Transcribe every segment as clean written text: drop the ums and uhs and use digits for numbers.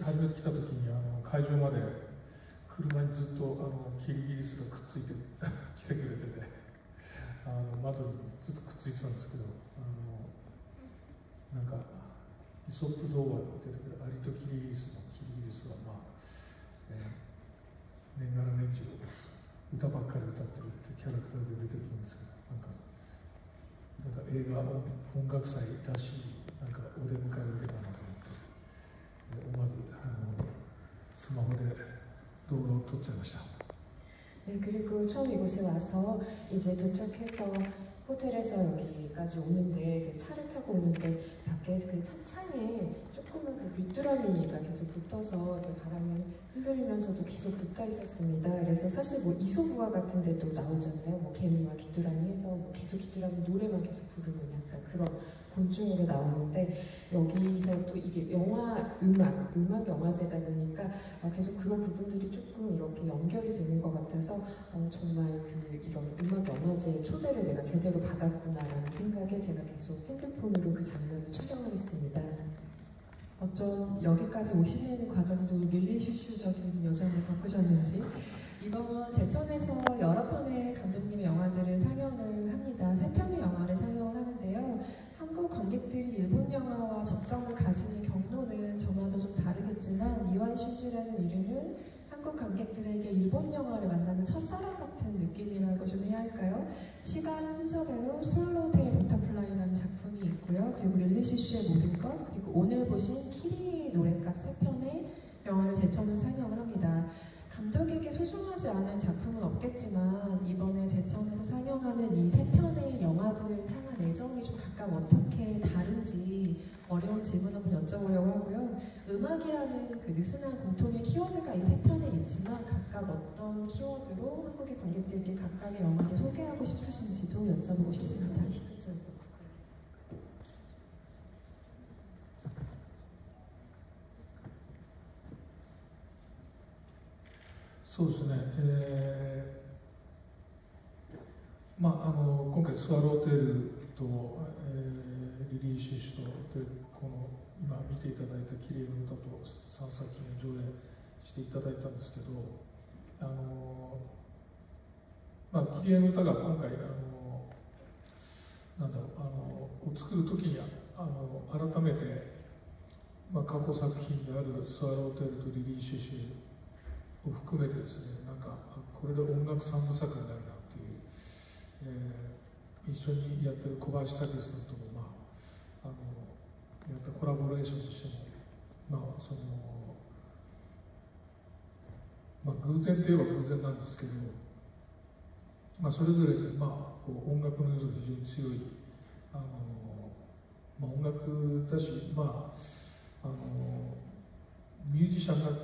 初めて来た時に会場まで車にずっとキリギリスがくっついて来てくれてて、窓にずっとくっついてたんですけど、なんかイソップ童話に出てくるアリとキリギリスのキリギリスは、年がら年中歌ばっかり歌ってるってキャラクターで出てくるんですけど、なんか映画音楽祭らしいなんかお出迎えを受けたなと思って、思わずスマホで動画を撮っちゃいました。 네, 그리고 처음 이곳에 와서 이제 도착해서 호텔에서 여기까지 오는데 차를 타고 오는데 밖에 그 찬창에 조그만 그 귀뚜라미가 계속 붙어서 바람에 흔들리면서도 계속 붙어 있었습니다. 그래서 사실 뭐 이소부화 같은 데도 나오잖아요. 뭐 개미와 귀뚜라미 해서 뭐 계속 귀뚜라미 노래만 계속 부르는 약간 그런 곤충으로 나오는데, 여기서 또 이게 음악 영화제다 보니까 계속 그런 부분들이 조금 이렇게 연결이 되는 것 같아서 정말 이런 음악 영화제의 초대를 내가 제대로 받았구나라는 생각에 제가 계속 핸드폰으로 그 장면을 촬영을 했습니다. 어쩜 여기까지 오시는 과정도 릴리슈슈적인 여정을 겪으셨는지, 이번 제천에서 여러 편의 감독님의 영화들을 상영을 합니다. 3편의 영화를 상영을 하는데요. 한국 관객들이 일본 영화와 접점을 가지는 경로는 저마다 좀 다르겠지만, 이와이 슈즈라는 이름은 한국 관객들에게 일본 영화를 만나는 첫사랑 같은 느낌이라고 좀 해야 할까요? 시간 순서대로 스왈로우테일 버터플라이라는 작품이 있고요. 그리고 릴리슈슈의 모든 것, 그리고 오늘 보신 키리의 노래까지 3편의 영화를 제천은 상영을 합니다. 감독에게 소중하지 않은 작품은 없겠지만, 이번에 제천에서 상영하는 이 3편의 영화들을 향한 애정이 좀 각각 어떻게 다른지 어려운 질문 한번 여쭤보려고 하고요. 음악이라는 그 느슨한 공통의 키워드가 이 3편에 있지만, 각각 어떤 키워드로 한국의 관객들께 각각의 영화를 소개하고 싶으신지도 여쭤보고 싶습니다. そうですね、今回スワローテールと、リリー・シッシュとでこの今見ていただいた「綺麗の歌」と3作品を上映していただいたんですけど、綺麗の歌が今回を作る時に改めて、過去作品であるスワローテールとリリー・シッシュを含めてですね、これで音楽三部作になるなっていう、一緒にやってる小林武史さんとも、やったコラボレーションとしても、偶然といえば偶然なんですけど、それぞれに、音楽の要素が非常に強い、音楽だし、ミュージシャンが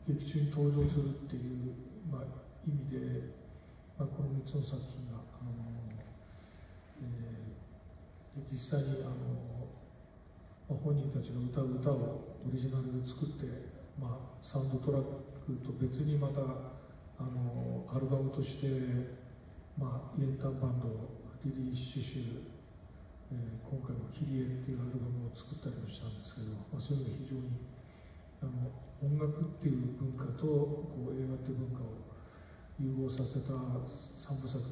劇中に登場するっていう、意味で、この3つの作品が、実際に本人たちが歌う歌をオリジナルで作って、サウンドトラックと別にまたアルバムとして、イエンターバンドリリー・シュシュ、今回も「キリエ」っていうアルバムを作ったりもしたんですけど、そういうのが非常に音楽っていう文化と映画っていう文化を融合させた3部作が、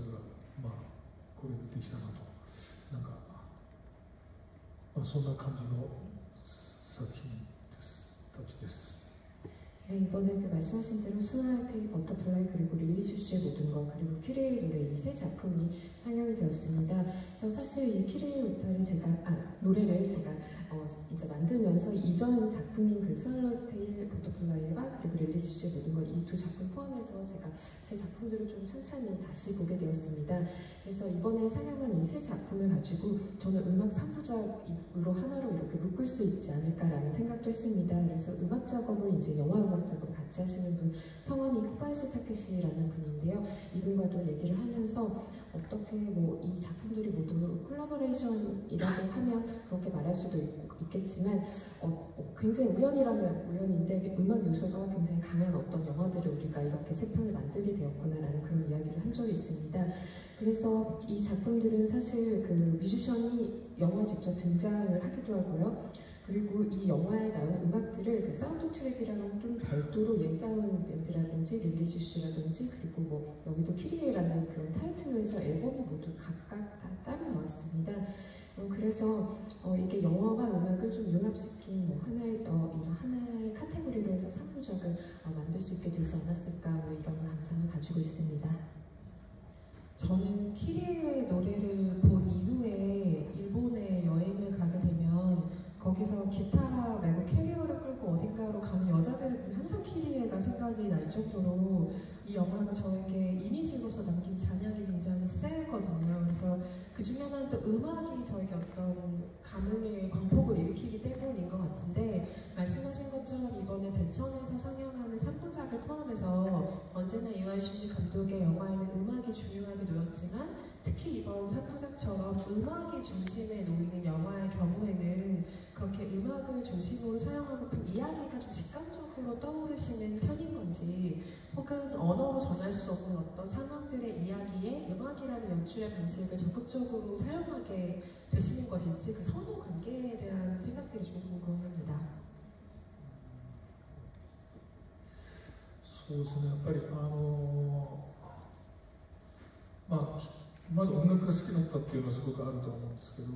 これでできたなと、そんな感じの作品たちです。 네, 이번에 말씀하신 대로 스와로테일 버터플라이 그리고 릴리슈슈의 모든 것 그리고 키리의 노래 이 세 작품이 상영이 되었습니다. 그래서 사실 이 키리의 노래를 제가 이제 만들면서 이전 작품인 그 스와로테일 버터플라이와 그리고 릴리슈슈의 모든 것 이 두 작품 포함해서 제가 제 작품들을 좀 찬찬히 다시 보게 되었습니다. 그래서 이번에 상영한 이 세 작품을 가지고 저는 음악 3부작으로 하나로 이렇게 묶을 수 있지 않을까라는 생각도 했습니다. 그래서 음악 작업을 이제 영화 음악 작업을 같이 하시는 분, 성함이 코바야시 타케시라는 분인데요. 이분과도 얘기를 하면서 어떻게 이 작품들이 모두 콜라보레이션이라고 하면 그렇게 말할 수도 있겠지만 굉장히 우연이라면 우연인데 음악 요소가 굉장히 강한 어떤 영화들을 우리가 이렇게 세 편을 만들게 되었구나라는 그런 이야기를 한 적이 있습니다. 그래서 이 작품들은 사실 그 뮤지션이 영화 직접 등장을 하기도 하고요. 그리고 이 영화에 나온 음악들을 그 사운드 트랙이랑은 좀 별도로 옌다운 밴드라든지 릴리슈슈라든지 그리고 뭐 여기도 키리에라는 그런 타이틀로해서 앨범이 모두 각각 다 따로 나왔습니다. 그래서 이게 영화와 음악을 좀 융합시킨 뭐 이런 하나의 카테고리로 해서 3부작을 만들 수 있게 되지 않았을까 뭐 이런 감상을 가지고 있습니다. 저는 키리에의 노래를 본 이후에 일본에 여행을 가게 되면 거기서 기타 말고 캐리어를 끌고 어딘가로 가는 여자들을 보면 항상 키리에가 생각이 날 정도로 이 영화가 저에게 이미지로서 남긴 잔약이 굉장히 세거든요. 그래서 그 중에 하나는 또 음악이 저에게 어떤 감흥의 광폭을 일으키기 때문인 것 같은데, 말씀하신 것처럼 이번에 제천에서 상영하는 3부작을 포함해서 언제나 이와이 슈지 감독의 영화에는 음악이 중요하게 놓였지만 특히 이번 3부작처럼 음악이 중심에 놓이는 영화의 경우에는 그렇게 음악을 중심으로 사용하고픈 이야기가 좀 직감적으로 떠오르시는 편인 건지, 혹은 언어로 전할 수 없는 어떤 상황들의 이야기에 음악이라는 연출의 방식을 적극적으로 사용하게 되시는 것일지, 그 선호 관계에 대한 생각들이 좀 궁금합니다. そうですね、やっぱりまず音楽が好きだったっていうのはすごくあると思うんですけど、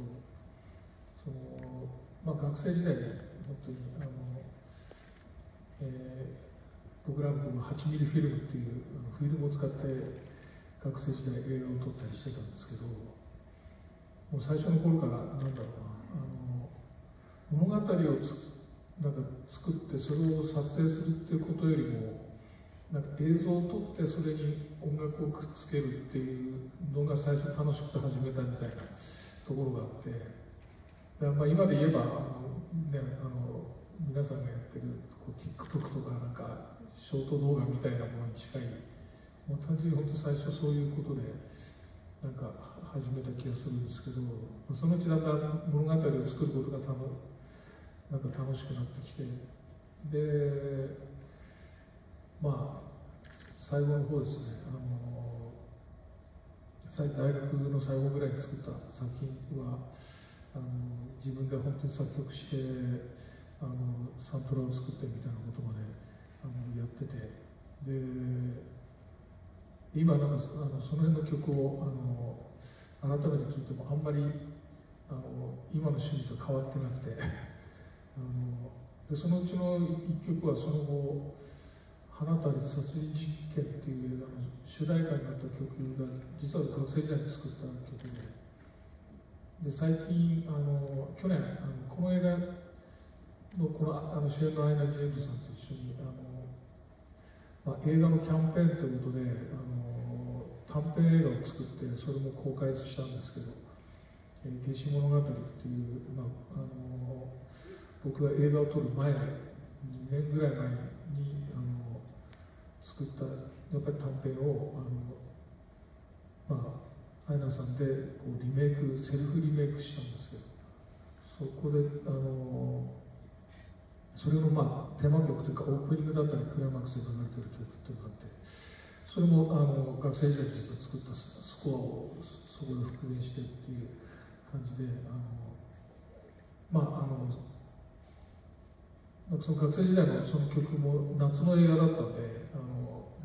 学生時代に本当に僕らも8ミリフィルムっていうフィルムを使って学生時代映画を撮ったりしてたんですけど、もう最初の頃から物語を作ってそれを撮影するっていうことよりも映像を撮ってそれに音楽をくっつけるっていうのが最初楽しくて始めたみたいなところがあって、今で言えば皆さんがやってるTikTok とかショート動画みたいなものに近い、もう単純に本当最初そういうことで始めた気がするんですけど、そのうちだんだん物語を作ることが楽しくなってきて、で最後の方ですね、大学の最後ぐらいに作った作品は自分で本当に作曲してサントラを作ってみたいなことまでやってて、で今その辺の曲を改めて聴いてもあんまり今の趣味と変わってなくてでそのうちの一曲はその後「花とあり殺人実験」っていう映画の主題歌になった曲が実は学生時代に作った曲で、最近去年この映画の主演のアイナ・ジ・エンドさんと一緒に映画のキャンペーンということで短編映画を作ってそれも公開したんですけど「夏至物語」っていう、僕が映画を撮る前2年ぐらい前に作ったやっぱり短編をアイナさんでリメイクセルフリメイクしたんですけど、そこでそれのテーマ曲というかオープニングだったりクライマックスで流れてる曲っていうのがあって、それも学生時代に実は作ったスコアをそこで復元してっていう感じでその学生時代のその曲も夏の映画だったんで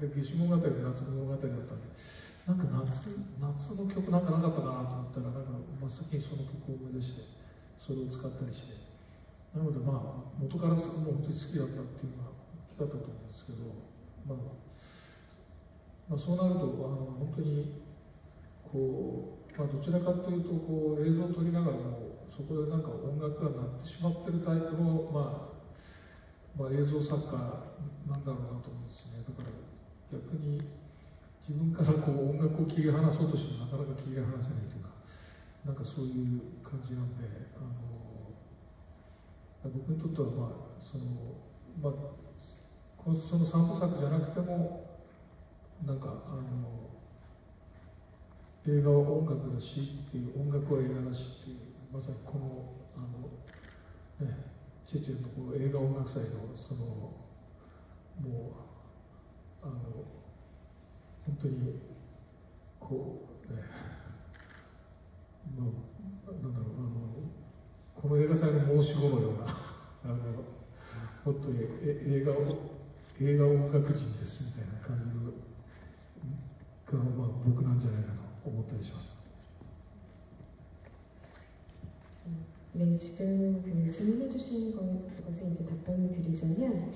夏至物語も夏の物語だったんで夏の曲なかったかなと思ったら真っ先にその曲を思い出してそれを使ったりして、なので元からもう本当に好きだったっていうのは大きかったと思うんですけど、そうなると本当にどちらかというと映像を撮りながらもそこで音楽が鳴ってしまってるタイプの映像作家なんだろうなと思うんですね。だから逆に自分から音楽を切り離そうとしてもなかなか切り離せないというか、そういう感じなんで僕にとってはその3部作じゃなくても映画は音楽だしっていう音楽は映画だしっていう、まさにこのチェチェンの映画音楽祭のもう本当にこの映画祭の申し子のようなもっと映画音楽人ですみたいな感じが、まあ、僕なんじゃないかと思ったりします。 네, 지금 그 질문해주신 것에 이제 답변을 드리자면,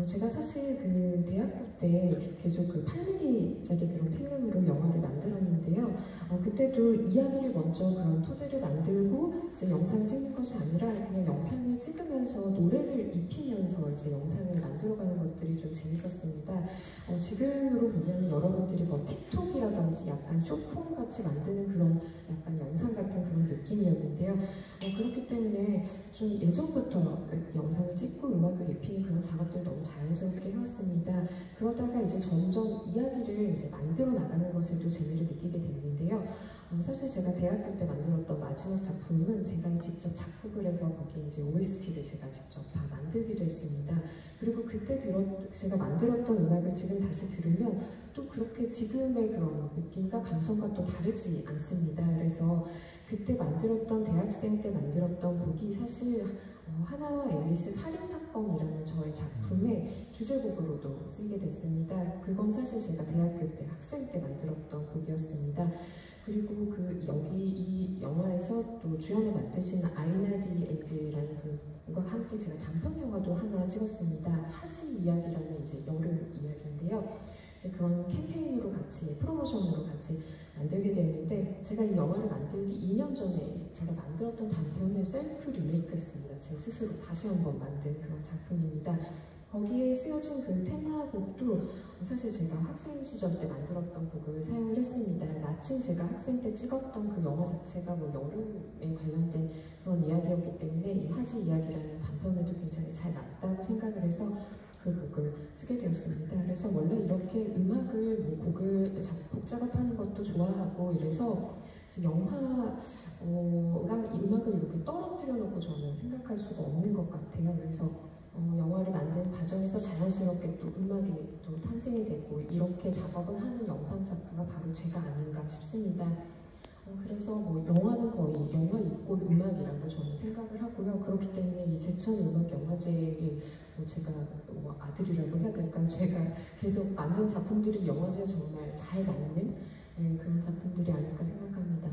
제가 사실 그 대학교 때 계속 그 8mm짜리 그런 필름으로 영화를 만들었는데요. 그때도 이야기를 먼저 그런 토대를 만들고 이제 영상을 찍는 것이 아니라 그냥 영상을 찍으면서 노래를 입히면서 이제 영상을 만들어가는 것들이 좀 재밌었습니다. 지금으로 보면 여러분들이 뭐 틱톡이라든지 약간 쇼폼 같이 만드는 그런 약간 영상 같은 그런 느낌이었는데요. 그렇기 때문에 좀 예전부터 영상을 찍고 음악을 입히는 그런 작업들 너무 자연스럽게 해왔습니다. 그러다가 이제 점점 이야기를 이제 만들어 나가는 것에도 재미를 느끼게 됐는데요. 사실 제가 대학교 때 만들었던 마지막 작품은 제가 직접 작곡을 해서 거기에 이제 OST를 제가 직접 다 만들기도 했습니다. 그리고 그때 제가 만들었던 음악을 지금 다시 들으면 또 그렇게 지금의 그런 느낌과 감성과 또 다르지 않습니다. 그래서 그때 만들었던 대학생 때 만들었던 곡이 사실 하나와 앨리스 살인사건이라는 저의 작품의 주제곡으로도 쓰이게 됐습니다. 그건 사실 제가 대학교 때 학생 때 만들었던 곡이었습니다. 그리고 여기 이 영화에서 또 주연을 맡으신 아이나디 앤드라는 분과 함께 제가 단편 영화도 하나 찍었습니다. 하지 이야기라는 이제 여름 이야기인데요. 이제 그런 캠페인으로 같이 프로모션으로 같이 만들게 되었는데, 제가 이 영화를 만들기 2년 전에 제가 만들었던 단편을 셀프 리메이크했습니다. 제 스스로 다시 한번 만든 그런 작품입니다. 거기에 쓰여진 그 테마곡도 사실 제가 학생 시절 때 만들었던 곡을 사용을 했습니다. 마침 제가 학생 때 찍었던 그 영화 자체가 뭐 여름에 관련된 그런 이야기였기 때문에 이 하지 이야기라는 단편에도 굉장히 잘 맞다고 생각을 해서 그 곡을 쓰게 되었습니다. 그래서 원래 이렇게 음악을 곡을 곡 작업하는 것도 좋아하고 이래서 영화랑 이 음악을 이렇게 떨어뜨려 놓고 저는 생각할 수가 없는 것 같아요. 그래서 영화를 만드는 과정에서 자연스럽게 또 음악이 또 탄생이 되고 이렇게 작업을 하는 영상 작가가 바로 제가 아닌가 싶습니다. 그래서 뭐 영화는 거의 영화 이꼴 음악이라고 저는 생각을 하고요. 그렇기 때문에 이 제천음악영화제에 제가 뭐 아들이라고 해야 될까요? 제가 계속 만든 작품들이 영화제에 정말 잘 맞는 그런 작품들이 아닐까 생각합니다.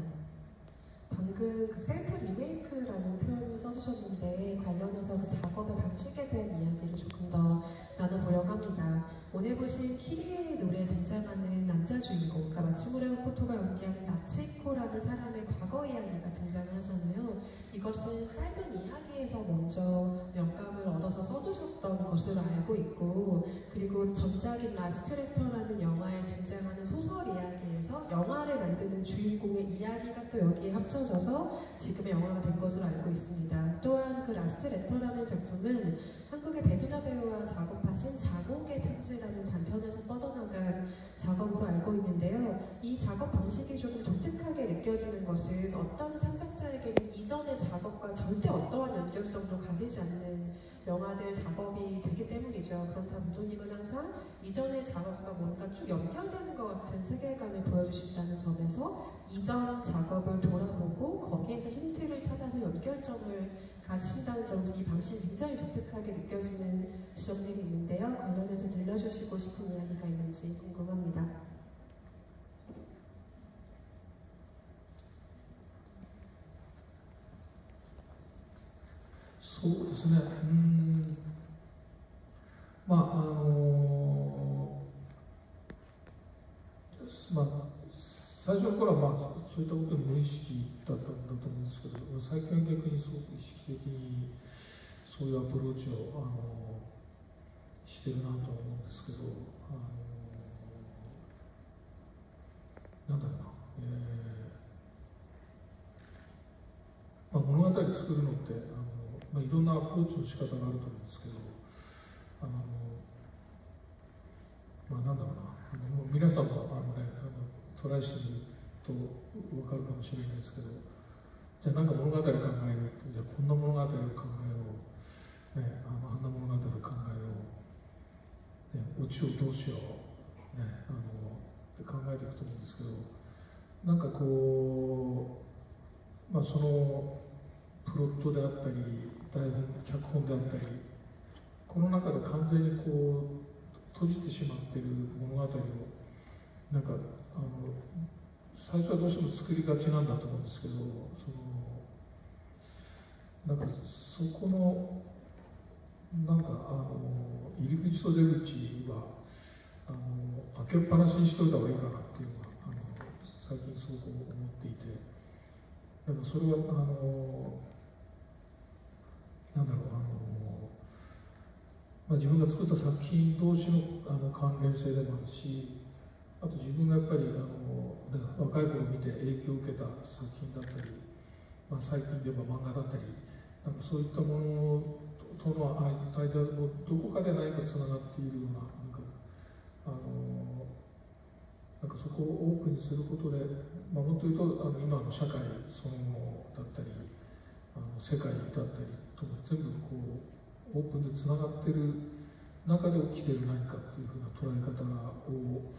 방금 그 셀프 리메이크라는 표현을 써주셨는데 관련해서 그 작업의 방식에 대한 이야기를 조금 더 나눠보려고 합니다. 오늘 보신 키리에의 노래에 등장하는 남자 주인공, 그러니까 마츠무라 호토가 연기하는 나치코라는 사람의 과거 이야기가 등장을 하잖아요. 이것은 짧은 이야기에서 먼저 영감을 얻어서 써주셨던 것으로 알고 있고, 그리고 전작인 라스트레터라는 영화에 등장하는 소설 이야기에서 영화를 만드는 주인공의 이야기가 또 여기에 합쳐져서 지금의 영화가 된 것으로 알고 있습니다. 또한 그 라스트레터라는 작품은 한국의 배두나 배우와 작업하신 장옥의 편지라는 단편에서 뻗어나간 작업으로 알고 있는데요. 이 작업 방식이 조금 독특하게 느껴지는 것은 어떤 창작자에게는 이전의 작업과 절대 어떠한 연결성도 가지지 않는 영화들 작업이 되기 때문이죠. 그런 감독님은 항상 이전의 작업과 뭔가 쭉 연결되는 것 같은 세계관을 보여주신다는 점에서 이전 작업을 돌아보고 거기에서 힌트를 찾아서 연결점을 가지신다는 점에서 이 방식이 굉장히 독특하게 느껴지는 지점들이 있는데요. 관련해서 들려주시고 싶은 이야기가 있는지 궁금합니다. そうですね。まあ最初の頃はそういったことに無意識だったんだと思うんですけど、最近は逆にすごく意識的にそういうアプローチをしてるなと思うんですけど、なんだろうな、物語作るのっていろんなアプローチの仕方があると思うんですけど、なんだろうな、皆さんもトライしてみると分かるかもしれないですけど、じゃあなんか物語考えようって、じゃあこんな物語を考えよう、あんな物語を考えよう、オチをどうしよう、って考えていくと思うんですけど、なんかこう、そのプロットであったり、脚本であったり、この中で完全にこう閉じてしまっている物語をなんか最初はどうしても作りがちなんだと思うんですけど、なんかそこのなんか入り口と出口は開けっぱなしにしといた方がいいかなっていうのは最近すごく思っていて、だからそれはなんだろう自分が作った作品同士の関連性でもあるし、あと自分がやっぱり若い頃見て影響を受けた作品だったり、最近で言えば漫画だったり、なんかそういったものとの間もどこかで何かつながっているような、なんかそこをオープンにすることで、もっと言うと今の社会そのものだったり世界だったりとも全部こうオープンでつながっている中で起きている何かっていうふうな捉え方を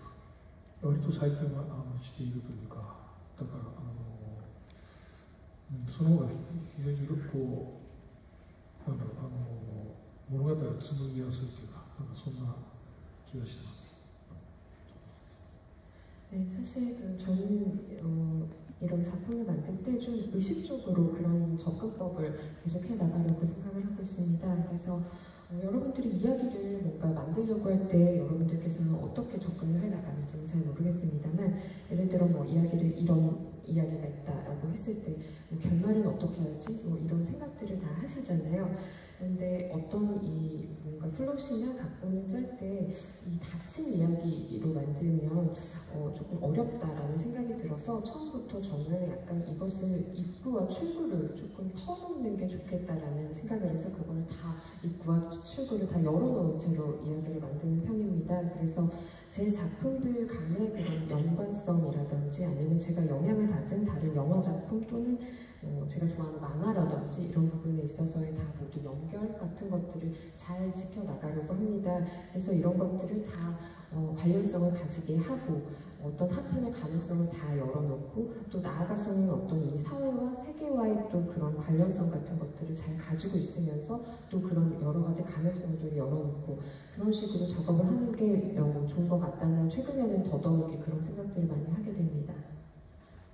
割と最近はしているというか、だからその方が非常にこう物語を紡ぎやすいというか、そんな気がしてます。 네, 사실 저는 이런 작품을 만들 때 좀 의식적으로 그런 접근법을 계속해 나가려고 생각을 하고 있습니다. 그래서 여러분들이 이야기를 뭔가 만들려고 할 때 여러분들께서는 어떻게 접근을 해 나가는지는 잘 모르겠습니다.만 예를 들어 뭐 이야기를 이런 이야기가 있다라고 했을 때 뭐 결말은 어떻게 할지 뭐 이런 생각들을 다 하시잖아요. 그런데 어떤 이 뭔가 플롯이나 각본을 짤 때 이 닫힌 이야기로 만들면 조금 어렵다라는 생각이 들어서 처음부터 저는 약간 이것을 입구와 출구를 조금 털어놓는 게 좋겠다라는 생각을 해서 그거를 다 입구와 출구를 다 열어놓은 채로 이야기를 만드는 편입니다. 그래서 제 작품들 간의 그런 연관성이라든지 아니면 제가 영향을 받은 다른 영화 작품 또는 제가 좋아하는 만화라든지 이런 부분에 있어서의 다 모두 연결 같은 것들을 잘 지켜나가려고 합니다. 그래서 이런 것들을 다 관련성을 가지게 하고 어떤 한 편의 가능성을 다 열어놓고 또 나아가서는 어떤 이 사회와 세계와의 또 그런 관련성 같은 것들을 잘 가지고 있으면서 또 그런 여러 가지 가능성들을 열어놓고 그런 식으로 작업을 하는 게 좋은 것 같다는 최근에는 더더욱이 그런 생각들을 많이 하게 됩니다.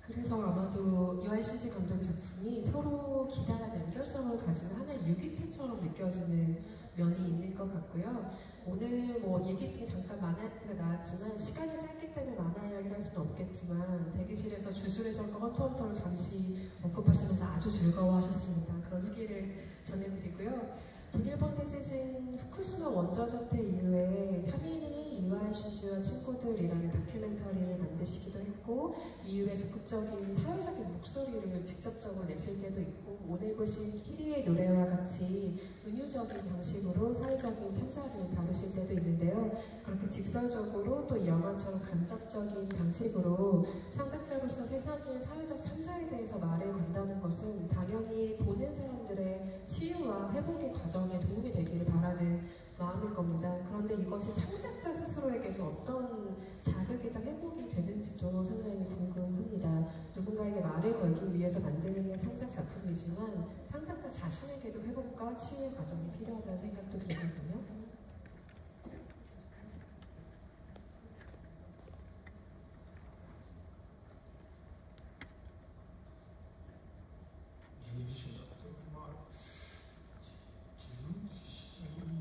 그래서 아마도 이와이 슌지 감독의 작품이 서로 기다란 연결성을 가진 하나의 유기체처럼 느껴지는 면이 있는 것 같고요. 오늘 뭐 얘기 중에 잠깐 만화 이야기가 나왔지만 시간이 짧기 때문에 만화 이야기를 할 수는 없겠지만 대기실에서 주술회전과 헌터헌터를 잠시 언급하시면서 아주 즐거워하셨습니다. 그런 후기를 전해드리고요. 독일 번개지진 후쿠시마 원전 사태 이후에 3일이 이와이 슌지와 친구들이라는 다큐멘터리를 만드시기도 했고 이후에 적극적인 사회적인 목소리를 직접적으로 내실 때도 있고 오늘 보신 키리의 노래와 같이 은유적인 방식으로 사회적인 참사를 다루실 때도 있는데요. 그렇게 직설적으로 또 이 영화처럼 간접적인 방식으로 창작자로서 세상의 사회적 참사에 대해서 말을 건다는 것은 당연히 보는 사람들의 치유와 회복의 과정에 도움이 되기를 바라는 마음일 겁니다. 그런데 이것이 창작자 스스로에게는 어떤 자극이자 회복이 되는지도 상당히 궁금합니다. 누군가에게 말을 걸기 위해서 만드는 창작 작품이지만 창작자 자신에게도 회복과 치유의 과정이 필요하다는 생각도 들거든요.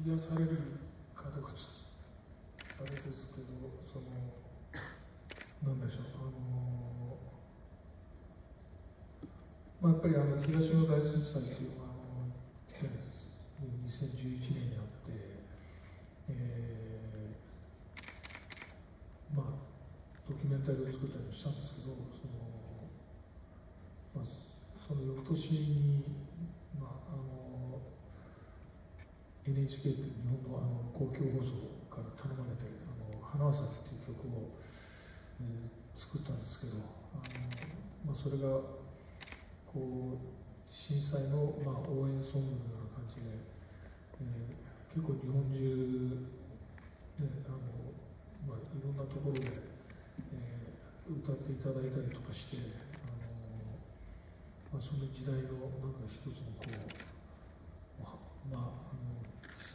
癒されるかどうかちょっとあれですけど、なんでしょう、やっぱり東日本大震災っていうのは2011年にあって、ドキュメンタリーを作ったりもしたんですけど、その翌年に、NHK っていう日本の公共放送から頼まれて「花は咲き」っていう曲を、作ったんですけど、それがこう震災の、応援ソングのような感じで、結構日本中、ね、いろんなところで、歌っていただいたりとかして、その時代のなんか一つのこう、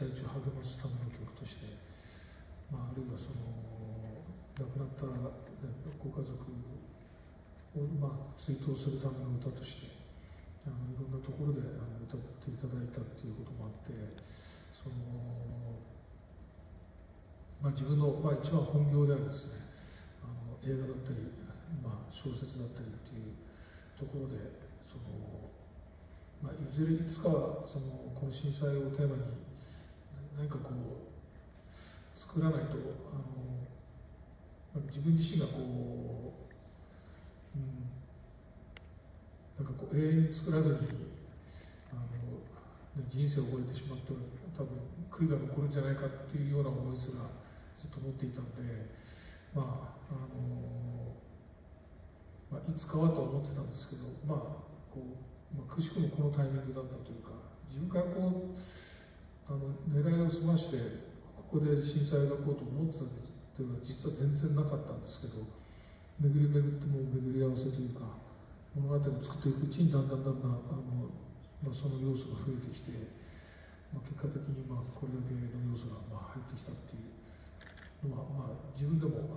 被災地を励ますための曲として、あるいはその亡くなった、ご家族を、追悼するための歌としていろんなところで歌っていただいたっていうこともあって、その自分の、一番本業であるですね、映画だったり、小説だったりっていうところでその、いずれいつかはそのこの震災をテーマに何かこう作らないと自分自身がこう、なんかこう永遠に作らずに人生を終えてしまって多分悔いが残るんじゃないかっていうような思いすらずっと持っていたので、いつかはと思ってたんですけど、くしくもこのタイミングだったというか、自分からこう狙いを澄ましてここで震災を描こうと思ってたっていうのは実は全然なかったんですけど、巡り巡っても巡り合わせというか物語を作っていくうちにだんだんその要素が増えてきて、結果的にこれだけの要素が入ってきたっていうのは、自分でも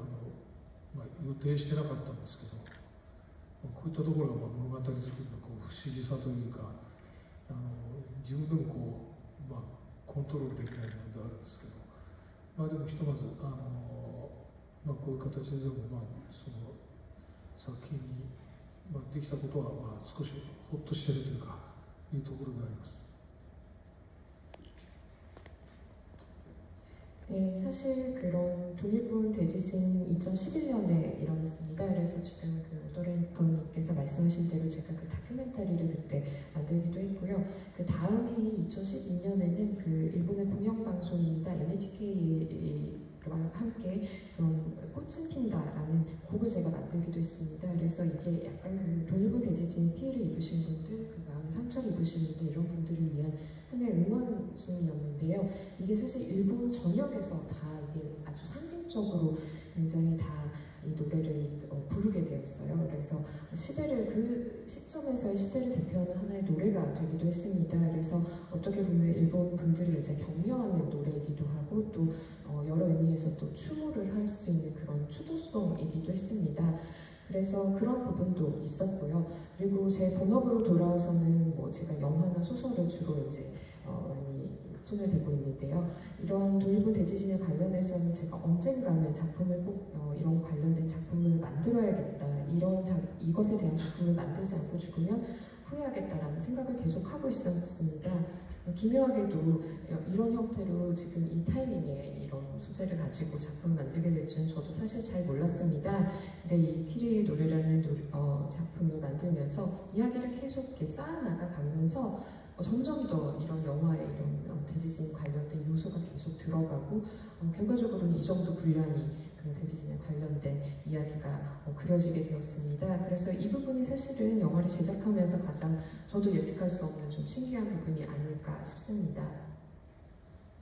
予定してなかったんですけど、こういったところが物語作りの不思議さというか、自分でもこう、コントロールできないものであるんですけど、でもひとまずこういう形でもその作品に、できたことは少しほっとしているというかいうところであります。 네, 사실 그런 독일군 대지진 2011년에 일어났습니다. 그래서 지금 노래님께서 말씀하신 대로 제가 그 다큐멘터리를 그때 만들기도 했고요. 그 다음 해인 2012년에는 그 일본의 공영방송입니다. NHK와 함께 그런 꽃은 핀다라는 곡을 제가 만들기도 했습니다. 그래서 이게 약간 그 독일군 대지진 피해를 입으신 분들, 그 마음에 상처를 입으신 분들, 이런 분들을 위한 하나의 응원송이었는데요. 이게 사실 일본 전역에서 다 이게 아주 상징적으로 굉장히 다 이 노래를 부르게 되었어요. 그래서 시대를, 그 시점에서의 시대를 대표하는 하나의 노래가 되기도 했습니다. 그래서 어떻게 보면 일본 분들을 이제 격려하는 노래이기도 하고 또 여러 의미에서 또 추모를 할 수 있는 그런 추도송이기도 했습니다. 그래서 그런 부분도 있었고요. 그리고 제 본업으로 돌아와서는 제가 영화나 소설을 주로 이제 많이 손을 대고 있는데요. 이런 독일군 대지진에 관련해서는 제가 언젠가는 작품을 꼭 이런 관련된 작품을 만들어야겠다, 이것에 대한 작품을 만들지 않고 죽으면 후회하겠다라는 생각을 계속 하고 있었습니다. 기묘하게도 이런 형태로 지금 이 타이밍에 이런 소재를 가지고 작품을 만들게 될 줄은 저도 사실 잘 몰랐습니다. 근데 이 키리의 노래라는 작품을 만들면서 이야기를 계속 이렇게 쌓아나가 가면서 점점 더 이런 영화에 이런 대지진 관련된 요소가 계속 들어가고 결과적으로는 이 정도 분량이 그 대지진에 관련된 이야기가 그려지게 되었습니다. 그래서 이 부분이 사실은 영화를 제작하면서 가장 저도 예측할 수 없는 좀 신기한 부분이 아닐까 싶습니다.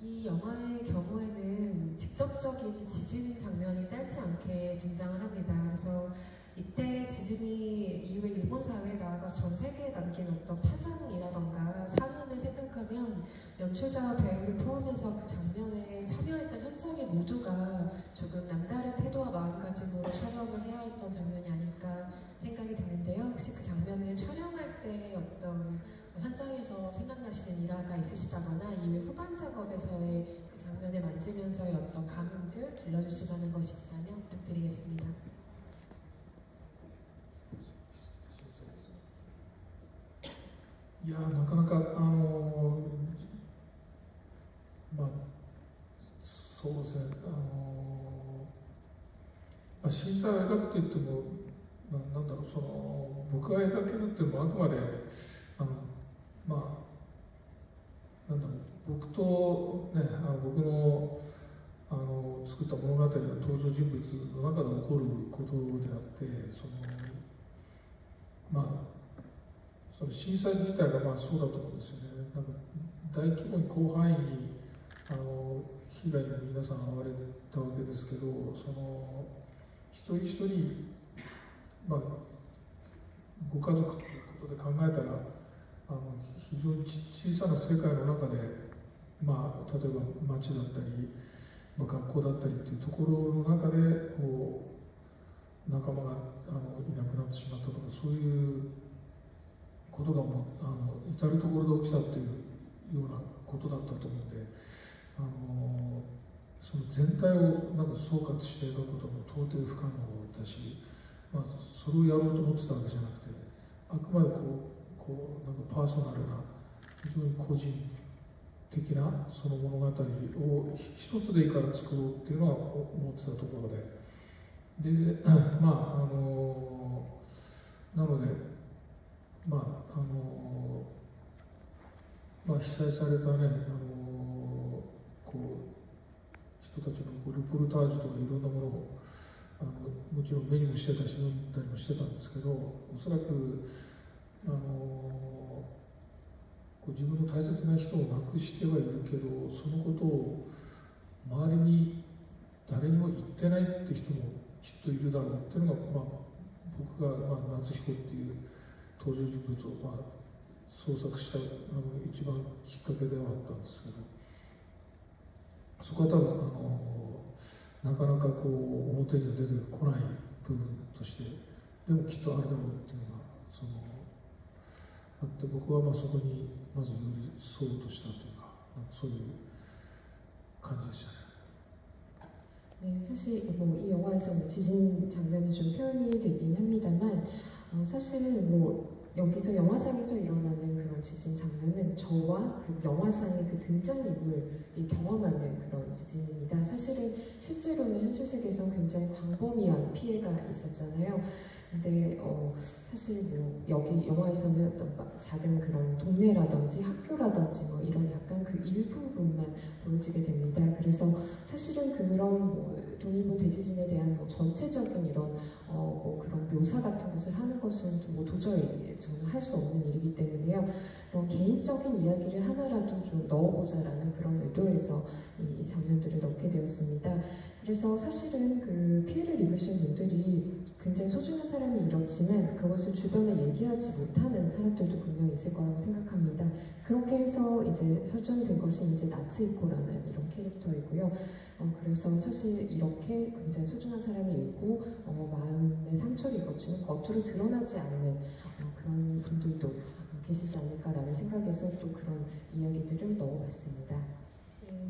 이 영화의 경우에는 직접적인 지진 장면이 짧지 않게 등장을 합니다. 그래서 이때 지진이 이후에 일본 사회가 전 세계에 남긴 어떤 파장이라던가 상흔을 생각하면 연출자와 배우를 포함해서 그 장면에 참여했던 현장의 모두가 조금 남다른 태도와 마음가짐으로 촬영을 해야 했던 장면이 아닐까 생각이 드는데요. 혹시 그 장면을 촬영할 때 어떤 현장에서 생각나시는 일화가 있으시다거나 이후에 후반 작업에서의 그 장면을 만지면서의 어떤 감흥들 들려주실 만한 것이 있다면 부탁드리겠습니다. いやなかなかそうですね、震災を描くといってもなんだろう、その僕が描けるっていうのはあくまでなんだろう、僕とね僕の作った物語や登場人物の中で起こることであって、その震災自体がそうだと思うんですよね。なんか大規模に広範囲に被害に皆さん遭われたわけですけど、その一人一人、ご家族ということで考えたら非常に小さな世界の中で、例えば町だったり、学校だったりっていうところの中でこう仲間がいなくなってしまったとか、そういうことが至るところで起きたっていうようなことだったと思うんで、その全体をなんか総括して描くことも到底不可能だし、それをやろうと思ってたわけじゃなくて、あくまでなんかパーソナルな非常に個人的なその物語を一つでいいから作ろうっていうのは思ってたところで、なので被災されたね人たちのルポルタージュとかいろんなものをもちろん目にもしてたし読んだりもしてたんですけど、おそらく自分の大切な人を亡くしてはいるけど、そのことを周りに誰にも言ってないって人もきっといるだろうっていうのが、僕が、夏彦っていう登場人物を、創作した一番きっかけではあったんですけど、そこは多分なかなか表には出てこない部分としてでもきっとあるだろうっていうのがあって、僕はそこにまず寄り添おうとしたというか、そういう感じでしたね。네, 사실 이 영화에서 지진 장면이 좀 표현이 되긴 합니다만, 사실은 여기서 영화상에서 일어나는 그런 지진 장면은 저와 그리고 영화상의 그 등장인물이 경험하는 그런 지진입니다. 사실은 실제로는 현실 세계에서 굉장히 광범위한 피해가 있었잖아요. 근데 사실 여기 영화에서는 어떤 작은 그런 동네라든지 학교라든지 이런 약간 그 일부분만 보여지게 됩니다. 그래서 사실은 그런 동일본 대지진에 대한 전체적인 이런 그런 묘사 같은 것을 하는 것은 도저히 저는 할 수 없는 일이기 때문에요. 개인적인 이야기를 하나라도 좀 넣어보자라는 그런 의도에서 이 장면들을 넣게 되었습니다. 그래서 사실은 그 피해를 입으신 분들이 굉장히 소중한 사람이 이렇지만 그것을 주변에 얘기하지 못하는 사람들도 분명히 있을 거라고 생각합니다. 그렇게 해서 이제 설정이 된 것이 이제 나츠이코라는 이런 캐릭터이고요. 그래서 사실 이렇게 굉장히 소중한 사람이 있고 마음의 상처를 입었지만 겉으로 드러나지 않는 그런 분들도 계시지 않을까라는 생각에서 또 그런 이야기들을 넣어봤습니다.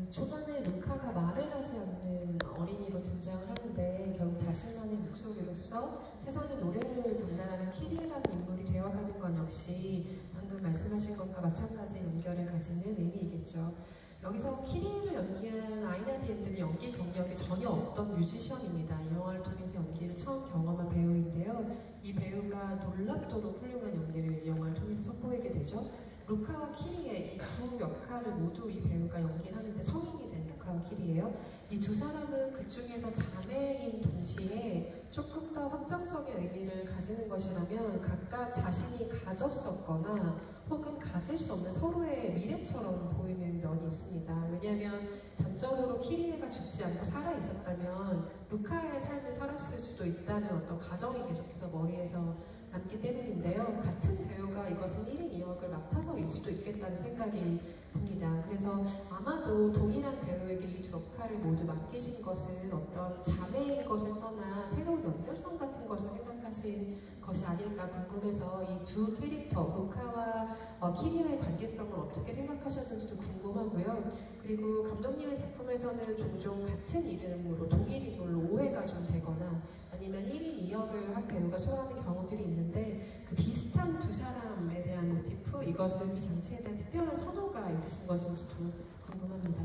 초반에 루카가 말을 하지 않는 어린이로 등장을 하는데 결국 자신만의 목소리로서 세상의 노래를 전달하는 키리라는 인물이 되어가는 건 역시 방금 말씀하신 것과 마찬가지 연결을 가지는 의미이겠죠. 여기서 키리를 연기한 아이나 디엔드는 연기 경력이 전혀 없던 뮤지션입니다. 이 영화를 통해서 연기를 처음 경험한 배우인데요. 이 배우가 놀랍도록 훌륭한 연기를 이 영화를 통해서 선보이게 되죠. 루카와 키리의 이 두 역할을 모두 이 배우가 연기를 하는데 성인이 된 루카와 키리예요. 이 두 사람은 그 중에서 자매인 동시에 조금 더 확장성의 의미를 가지는 것이라면 각각 자신이 가졌었거나 혹은 가질 수 없는 서로의 미래처럼 보이는 면이 있습니다. 왜냐하면 단적으로 키리가 죽지 않고 살아 있었다면 루카의 삶을 살았을 수도 있다는 어떤 가정이 계속해서 머리에서 남기 때문인데요. 같은 배우가 이것은 1인 2역을 맡아서일 수도 있겠다는 생각이 듭니다. 그래서 아마도 동일한 배우에게 이 두 역할을 모두 맡기신 것은 어떤 자매인 것을 떠나 새로운 연결성 같은 것을 생각하신 것이 아닐까 궁금해서 이 두 캐릭터, 루카와 키리의 관계성을 어떻게 생각하셨는지도 궁금하고요. 그리고 감독님의 작품에서는 종종 같은 이름으로 동일 인물로 오해가 좀 되거나 아니면 1인 2역을 한 배우가 소화하는 경우들이 있는데 그 비슷한 두 사람에 대한 모티프, 이것은 이 장치에 대한 특별한 선호가 있으신 것인지도 궁금합니다.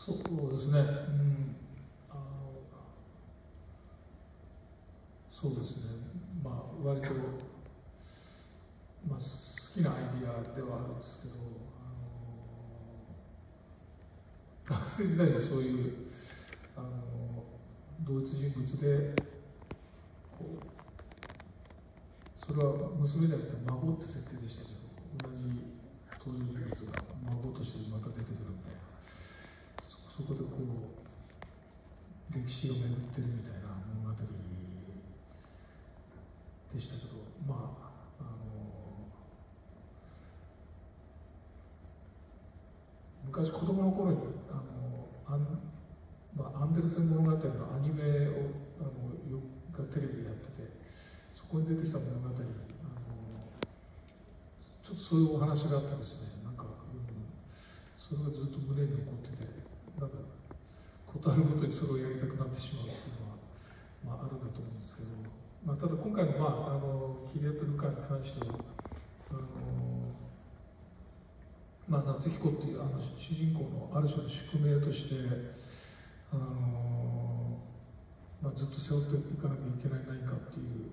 そうですね、そうですね、割と、好きなアイディアではあるんですけど、学生時代にそういう同一人物でそれは娘じゃなくて孫って設定でしたけど、同じ登場人物が孫としてまた出てくるみたいな、そこで歴史を巡ってるみたいな物語ででしたけど、まあ昔子供の頃にアンデルセン物語のアニメをがテレビでやってて、そこに出てきた物語にちょっとそういうお話があってですね、なんか、それがずっと胸に残ってて、なんかことあるごとにそれをやりたくなってしまうっていうのは、あるんだと思うんですけど、ただ今回の、キリエとルカに関しては夏彦っていう主人公のある種の宿命としてずっと背負っていかなきゃいけない何かっていう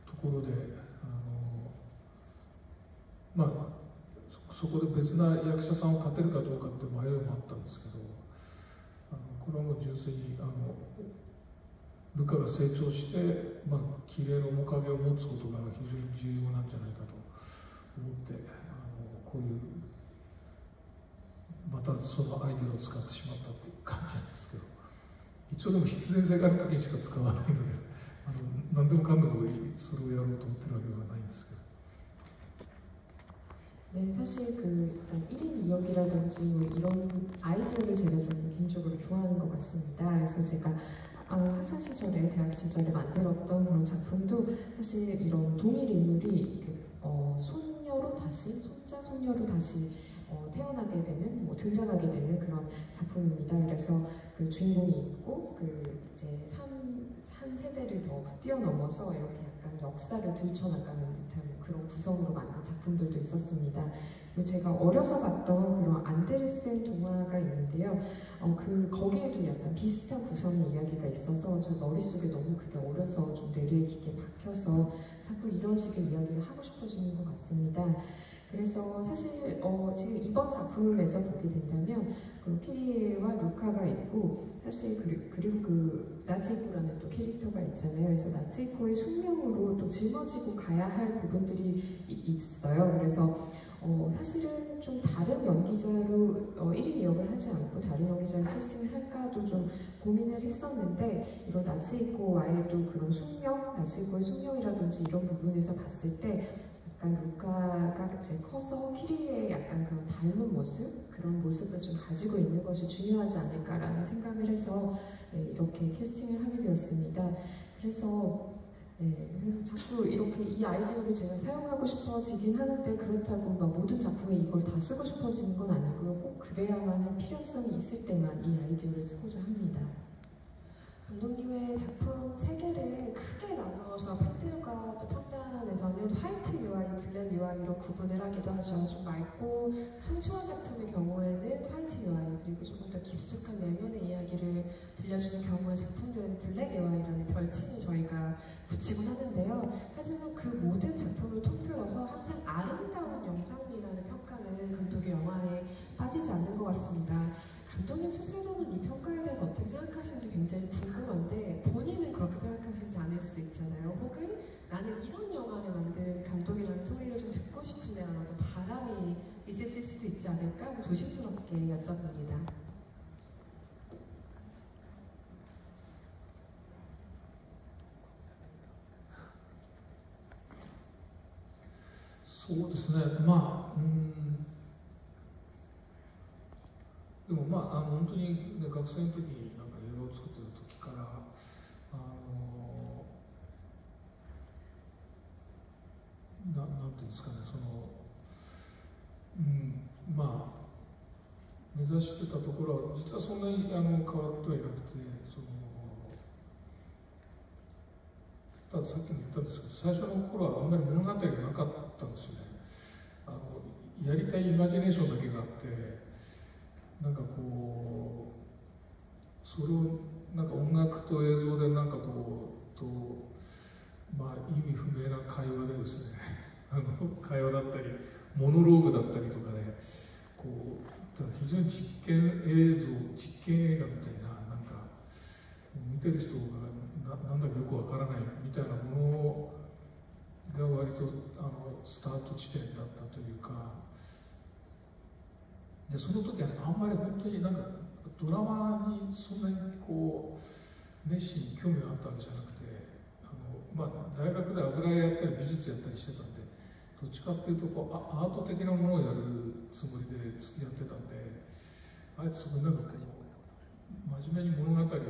ところでそこで別な役者さんを立てるかどうかって迷いもあったんですけど、これはもう純粋にルカが成長して、綺麗な面影を持つことが非常に重要なんじゃないかと思ってこういうまたそのアイデアを使ってしまったっていう感じなんですけど、一応でも必然性がある時にしか使わないので何でもかんでもそれをやろうと思ってるわけではないんですけど。 네, 사실 그 1인 2역이라든지 이런 아이디어를 제가 좀 개인적으로 좋아하는 것 같습니다. 그래서 제가 학창 시절에, 대학 시절에 만들었던 그런 작품도 사실 이런 동일 인물이 손녀로 다시, 손자, 손녀로 다시 태어나게 되는, 등장하게 되는 그런 작품입니다. 그래서 그 주인공이 있고, 이제 한 세대를 더 뛰어넘어서 이렇게 약간 역사를 들춰나가는 듯한 그런 구성으로 만든 작품들도 있었습니다. 그리고 제가 어려서 봤던 그런 안데르센 동화가 있는데요. 거기에도 약간 비슷한 구성의 이야기가 있어서 제 머릿속에 너무 그게 어려서 좀 뇌리에 깊게 박혀서 자꾸 이런 식의 이야기를 하고 싶어지는 것 같습니다. 그래서 사실 지금 이번 작품에서 보게 된다면 그 키리에와 루카가 있고, 사실 그리고 그 나츠히코라는 또 캐릭터가 있잖아요. 그래서 나츠히코의 숙명으로 또 짊어지고 가야 할 부분들이 있어요. 그래서 사실은 좀 다른 연기자로 1인 2역을 하지 않고 다른 연기자를 캐스팅을 할까도 좀 고민을 했었는데, 이런 나츠히코와의 또 그런 숙명, 나츠히코의 숙명이라든지 이런 부분에서 봤을 때 약간 루카가 이제 커서 키리에 약간 그런 닮은 모습, 그런 모습을 좀 가지고 있는 것이 중요하지 않을까라는 생각을 해서 이렇게 캐스팅을 하게 되었습니다. 그래서 자꾸 이렇게 이 아이디어를 제가 사용하고 싶어지긴 하는데, 그렇다고 막 모든 작품에 이걸 다 쓰고 싶어지는 건 아니고요. 꼭 그래야만 할 필요성이 있을 때만 이 아이디어를 쓰고자 합니다. 감독님의 작품 3개를 크게 나누어서 팬들과 또 판단에서는 화이트 UI, 블랙 UI로 구분을 하기도 하죠. 좀 맑고 청초한 작품의 경우에는 화이트 UI, 그리고 조금 더 깊숙한 내면의 이야기를 들려주는 경우의 작품들은 블랙 UI라는 별칭을 저희가 붙이곤 하는데요. 하지만 그 모든 작품을 통틀어서 항상 아름다운 영상미라는 평가는 감독의 영화에 빠지지 않는 것 같습니다. 감독님 스스로는 이 평가에 대해서 어떻게 생각하시는지 굉장히 궁금한데, 본인은 그렇게 생각하시지 않을 수도 있잖아요. 혹은 나는 이런 영화를 만든 감독이라는 소리를 좀 듣고 싶은데 라는 어떤 바람이 있으실 수도 있지 않을까? 조심스럽게 여쭤봅니다. そうですね、でも本当に、ね、学生の時になんか映画を作ってる時からなんていうんですかね、目指してたところは実はそんなに変わってはいなくて、たださっきも言ったんですけど、最初の頃はあんまり物語がなかったんですよね。やりたいイマジネーションだけがあって、なんかこうそれをなんか音楽と映像でなんかこう意味不明な会話でですね会話だったりモノローグだったりとかで、こう非常に実験映画みたいな、なんか見てる人がなんだかよくわからないみたいなものが割とスタート地点だったというか。でその時はね、あんまり本当になんかドラマにそんなにこう熱心に興味があったわけじゃなくて、大学で油絵やったり美術やったりしてたんで、どっちかっていうとアート的なものをやるつもりでやってたんで、あえてそこになんか真面目に物語をこう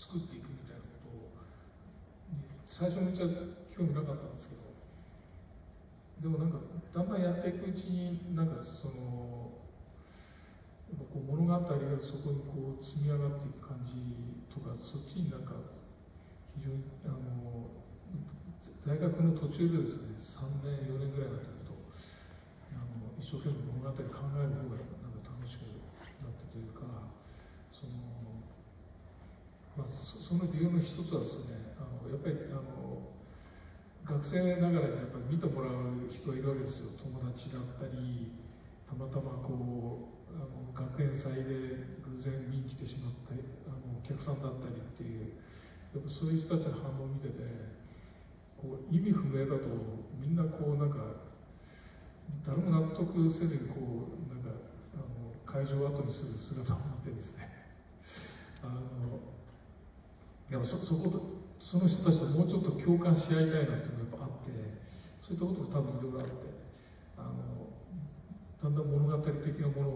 作っていくみたいなことを最初めっちゃ興味なかったんですけど、でもなんかだんだんやっていくうちになんかそのやっぱこう物語がそこにこう積み上がっていく感じとか、そっちになんか非常に大学の途中でですね、3年4年ぐらいだったけど、一生懸命物語考える方がなんか楽しくなってというか、その理由の一つはですね、やっぱり学生ながらにやっぱり見てもらう人がいるわけですよ。友達だったり、たまたまこう学園祭で偶然見に来てしまったお客さんだったりっていう、やっぱそういう人たちの反応を見てて、こう意味不明だとみんなこうなんか誰も納得せずにこうなんか会場を後にする姿を見てですね、やっぱその人たちともうちょっと共感し合いたいなっていうのがやっぱあって、そういったことも多分いろいろあって、だんだん物語的なものを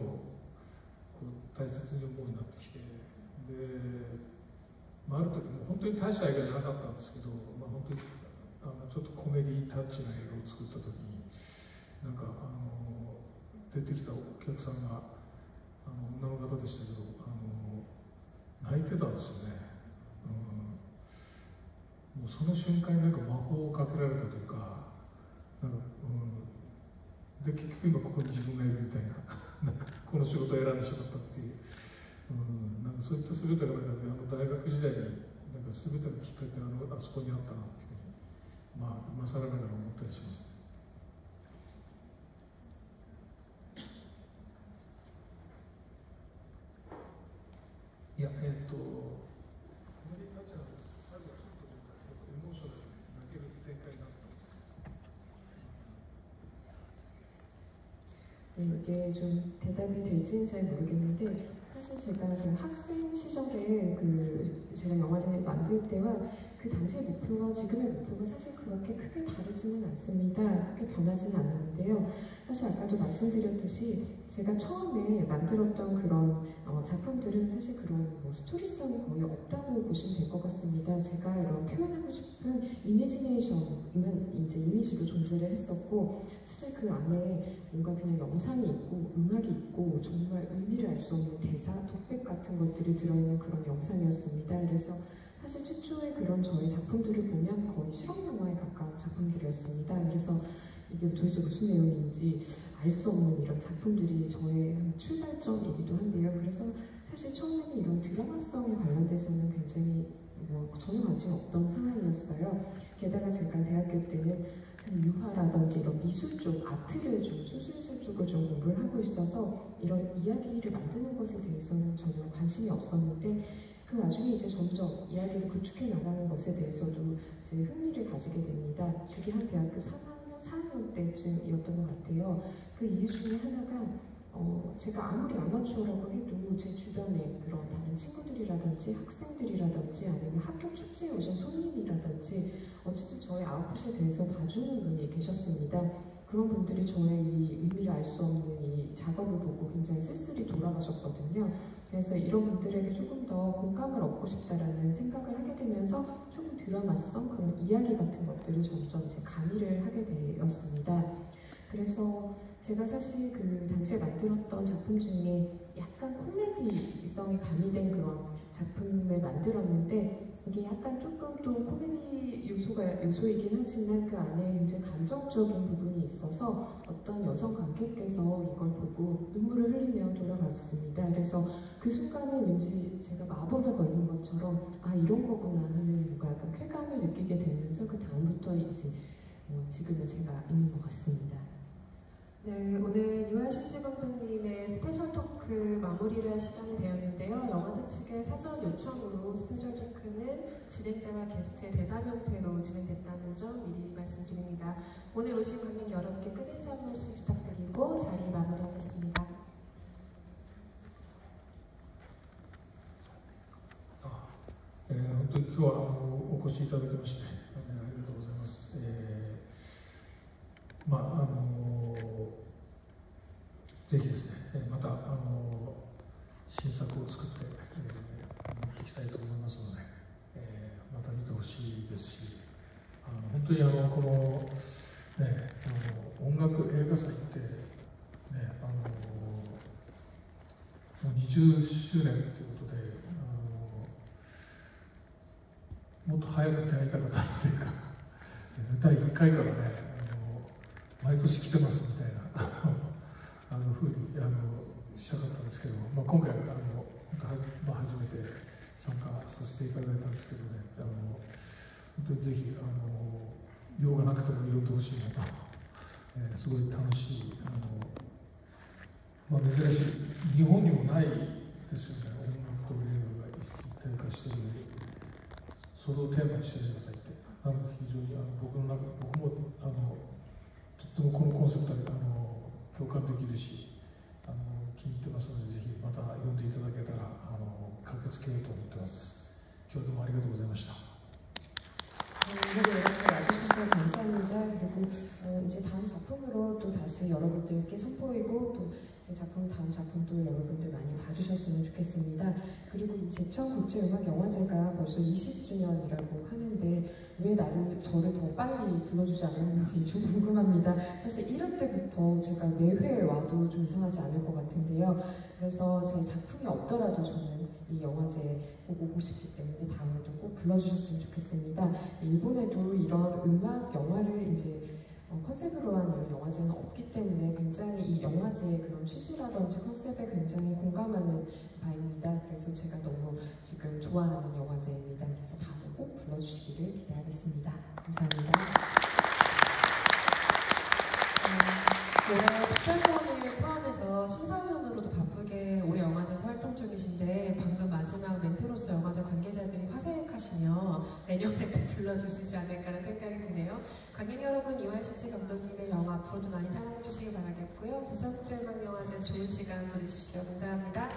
こう大切に思うようになってきて、で、ある時もう本当に大した映画じゃなかったんですけど、本当にちょっとコメディタッチな映画を作った時に、なんか出てきたお客さんが女の方でしたけど、泣いてたんですよね。もうその瞬間になんか魔法をかけられたというか、なんか、で結局今ここに自分がいるみたいな、なんかこの仕事を選んでしまったっていう、なんかそういった全てがなんか、大学時代になんか全てのきっかけがあそこにあったなっていうふうに、今更ながら思ったりします。いや、コメディタッチは最後はちょっとエモーショナルに泣ける展開になった。이게 좀 대답이 될지는 잘 모르겠는데, 사실 제가 그 학생 시절에 제가 영화를 만들 때와 그 당시의 목표와 지금의 목표가 사실 그렇게 크게 다르지는 않습니다. 크게 변하지는 않는데요. 사실 아까도 말씀드렸듯이 제가 처음에 만들었던 그런 작품들은 사실 그런 스토리성이 거의 없다고 보시면 될 것 같습니다. 제가 이런 표현하고 싶은 이미지로 존재를 했었고, 사실 그 안에 뭔가 그냥 영상이 있고 음악이 있고 정말 의미를 알 수 없는 대사, 독백 같은 것들이 들어있는 그런 영상이었습니다. 그래서 사실 최초의 그런 저의 작품들을 보면 거의 실험영화에 가까운 작품들이었습니다. 그래서 이게 도대체 무슨 내용인지 알 수 없는 이런 작품들이 저의 출발점이기도 한데요. 그래서 사실 처음에는 이런 드라마성에 관련돼서는 굉장히 전혀 관심이 없던 상황이었어요. 게다가 제가 대학교 때는 유화라든지 이런 미술 쪽, 아트를 좀 수술술 쪽을 좀 공부를 하고 있어서 이런 이야기를 만드는 것에 대해서는 전혀 관심이 없었는데, 그 와중에 이제 점점 이야기를 구축해 나가는 것에 대해서도 이제 흥미를 가지게 됩니다. 그게 한 대학교 3학년, 4학년 때쯤이었던 것 같아요. 그 이유 중에 하나가 제가 아무리 아마추어라고 해도 제 주변에 그런 다른 친구들이라든지 학생들이라든지 아니면 학교 축제에 오신 손님이라든지 어쨌든 저의 아웃풋에 대해서 봐주는 분이 계셨습니다. 그런 분들이 저의 이 의미를 알 수 없는 이 작업을 보고 굉장히 쓸쓸히 돌아가셨거든요. 그래서 이런 분들에게 조금 더 공감을 얻고 싶다라는 생각을 하게 되면서 조금 드라마성 그런 이야기 같은 것들을 점점 이제 가미를 하게 되었습니다. 그래서 제가 사실 그 당시에 만들었던 작품 중에 약간 코미디성이 가미된 그런 작품을 만들었는데, 이게 약간 조금 또 코미디 요소이긴 하지만 그 안에 굉장히 감정적인 부분이 있어서 어떤 여성 관객께서 이걸 보고 눈물을 흘리며 돌아갔습니다. 그래서 그 순간에 왠지 제가 마법에 걸린 것처럼 이런 거구나 하는 뭔가 약간 쾌감을 느끼게 되면서 그 다음부터 이제 지금은 제가 있는 것 같습니다. 네, 오늘 유한신지 감독님의 스페셜 토크 마무리를 할 시간이 되었는데요. 영화제 측의 사전 요청으로 스페셜 토크는 진행자와 게스트의 대담 형태로 진행됐다는 점 미리 말씀드립니다. 오늘 오신 관객 여러분께 큰 인사 한 말씀 부탁드리고 자리 마무리하겠습니다. 네, 本当に今日はおお越しいただきまして、ありがとうございます。ぜひですね、また新作を作って、持っていきたいと思いますので、また見てほしいですし、本当にこの、ね、音楽映画祭って、ね、もう20周年ということで、もっと早くやりたかったというか、第1回からね、毎年来てますみたいなふうにしたかったんですけど、今回初めて参加させていただいたんですけどね、本当にぜひ用がなくても拾ってほしいなと、すごい楽しい珍しい、日本にもないですよね、音楽と映画が一体化している、それをテーマにしてくださいって、非常に僕もとってもこのコンセプトに共感できるし、気に入ってますので、ぜひまた読んでいただけたら駆けつけようと思ってます。今日はどうもありがとうございました。 오늘 이렇게 와주셔서 감사합니다. 그리고 이제 다음 작품으로 또 다시 여러분들께 선보이고 또 제 작품 다음 작품도 여러분들 많이 봐주셨으면 좋겠습니다. 그리고 이 제천국제음악영화제가 벌써 20주년이라고 하는데 왜 저를 더 빨리 불러주지 않았는지 좀 궁금합니다. 사실 1회 때부터 제가 매회 와도 좀 이상하지 않을 것 같은데요. 그래서 제 작품이 없더라도 저는 이 영화제에 꼭 오고 싶기 때문에 다음에도 꼭 불러주셨으면 좋겠습니다. 일본에도 이런 음악 영화를 이제 컨셉으로 한 이런 영화제는 없기 때문에 굉장히 이 영화제의 그런 취지라든지 컨셉에 굉장히 공감하는 바입니다. 그래서 제가 너무 지금 좋아하는 영화제입니다. 그래서 다음에 꼭 불러주시기를 기대하겠습니다. 감사합니다. 올해 특별전을 포함해서 심사위원으로도 바쁘게 올해 영화제에서 활동 중이신데 방금 마지막 멘트로서 영화제 관계자들이 화색하시며 내년에 또 불러주시지 않을까라는 생각이 드네요. 관객 여러분, 이화여실지 감독님의 영화 앞으로도 많이 사랑해 주시기 바라겠고요. 제천국제음악영화제에서 좋은 시간 보내십시오. 감사합니다.